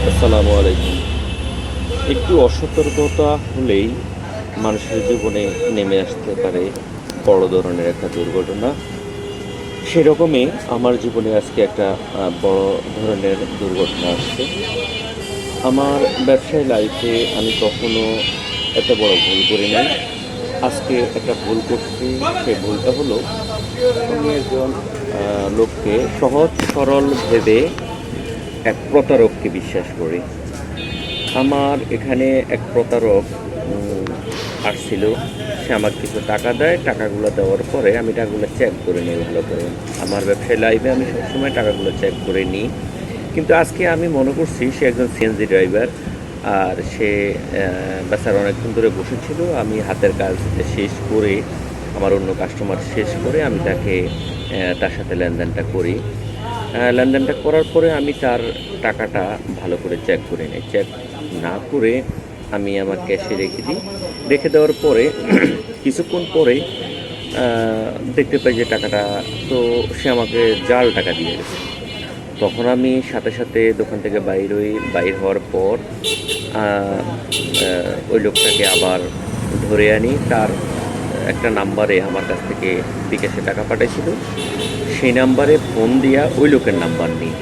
আসসালামু আলাইকুম। একটু অসতর্কতা হলেই মানুষের জীবনে নেমে আসতে পারে বড় ধরনের একটা দুর্ঘটনা। সেরকমই আমার জীবনে আজকে একটা বড় ধরনের দুর্ঘটনা আসছে। আমার ব্যবসায় লাইফে আমি কখনো এত বড় ভুল করি নাই। আজকে একটা ভুল করছি। সেই ভুলটা হলো, আমি একজন লোককে সহজ সরল ভেবে এক প্রতারককে বিশ্বাস করি। আমার এখানে এক প্রতারক আসছিল। সে আমাকে কিছু টাকা দেয়। টাকাগুলো দেওয়ার পরে আমি টাকাগুলো চেক করে নিই ভালো করে। আমার ব্যবসায় লাইফে আমি সবসময় টাকাগুলো চেক করে নিই। কিন্তু আজকে আমি মনে করছি সে একজন সিএনজি ড্রাইভার। আর সে বেচারা অনেকক্ষণ ধরে বসেছিল। আমি হাতের কাজ শেষ করে, আমার অন্য কাস্টমার শেষ করে আমি তার সাথে লেনদেনটা করি। লেনদেনটা করার পরে আমি তার টাকাটা ভালো করে চেক করে নিই। চেক না করে আমি আমার ক্যাশে রেখে দিই। রেখে দেওয়ার পরে কিছুক্ষণ পরে দেখতে পাই যে টাকাটা, তো সে আমাকে জাল টাকা দিয়ে গেছে। তখন আমি সাথে সাথে দোকান থেকে বাইর হওয়ার পর ওই লোকটাকে আবার ধরে আনি। তার একটা নাম্বারে আমার কাছ থেকে বিকাশে টাকা পাঠাইছিল। সেই নাম্বারে ফোন দিয়া ওই লোকের নাম্বার নিই।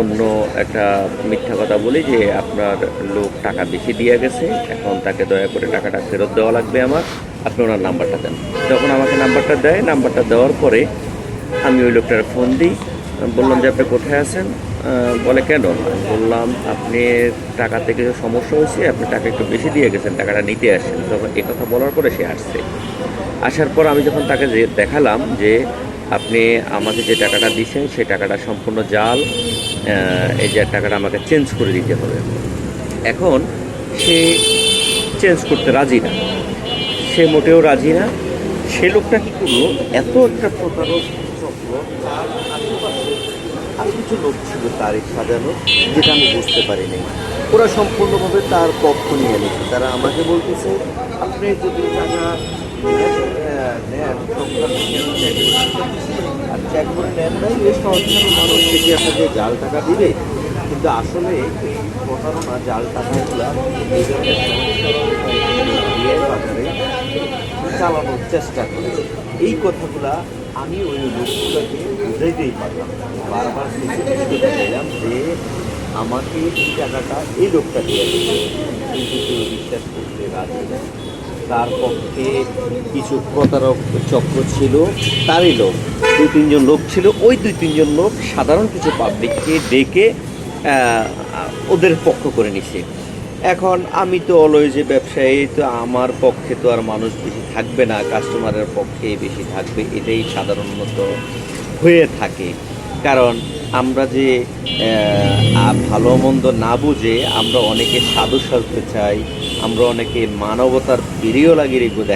অন্য একটা মিথ্যা কথা বলি যে আপনার লোক টাকা বেশি দিয়ে গেছে, এখন তাকে দয়া করে টাকাটা ফেরত দেওয়া লাগবে আমার, আপনি ওনার নাম্বারটা দেন। তখন আমাকে নাম্বারটা দেয়। নাম্বারটা দেওয়ার পরে আমি ওই লোকটার ফোন দিই। বললাম যে আপনি কোথায় আছেন? বলে কেন? আমি বললাম আপনি টাকাতে কিছু সমস্যা হয়েছে, আপনি টাকা একটু বেশি দিয়ে গেছেন, টাকাটা নিতে আসেন। তখন এ কথা বলার পরে সে আসছে। আসার পর আমি যখন তাকে দেখালাম যে আপনি আমাকে যে টাকাটা দিচ্ছেন সেই টাকাটা সম্পূর্ণ জাল, এই যে টাকাটা আমাকে চেঞ্জ করে দিতে হবে। এখন সে চেঞ্জ করতে রাজি না। সে মোটেও রাজি না। সে লোকটা কী করলো, এত একটা প্রতারক চক্র, তার আশেপাশে আরও কিছু লোক ছিল তারই সাজানো, যেটা আমি বুঝতে পারিনি। ওরা সম্পূর্ণভাবে তার পক্ষ নিয়ে নিচ্ছে। তারা আমাকে বলতেছে আপনি যদি টাকা নেন তখন আপনি কেন চেক করছেন? আর চেক করে নেন নাই, এই সহজ সরল মানুষ থেকে আপনাকে জাল টাকা দিবে। কিন্তু আসলে এই প্রতারণা জাল টাকাগুলা এই ধরনের সহজ সরল রিয়েল বাজারে চালানোর চেষ্টা করে। এই কথাগুলা আমি ওই লোকগুলোকে বুঝাইতেই পারলাম, বারবার বুঝতে চাইলাম যে আমাকে এই টাকাটা এই লোকটা দিয়ে দিচ্ছে, কিন্তু কেউ বিশ্বাস করতে রাজি না। তার পক্ষে কিছু প্রতারক চক্র ছিল, তারই লোক, দুই তিনজন লোক ছিল। ওই দুই তিনজন লোক সাধারণ কিছু পাবলিককে ডেকে ওদের পক্ষ করে নিছে। এখন আমি তো অলওয়েজ ব্যবসায়ী, তো আমার পক্ষে তো আর মানুষ বেশি থাকবে না, কাস্টমারের পক্ষে বেশি থাকবে, এটাই সাধারণত হয়ে থাকে। কারণ আমরা যে ভালো মন্দ না বুঝে আমরা অনেকে সাধু সাজতে চাই, আমরা অনেকে মানবতার ভিডিও লাগিয়ে রেখে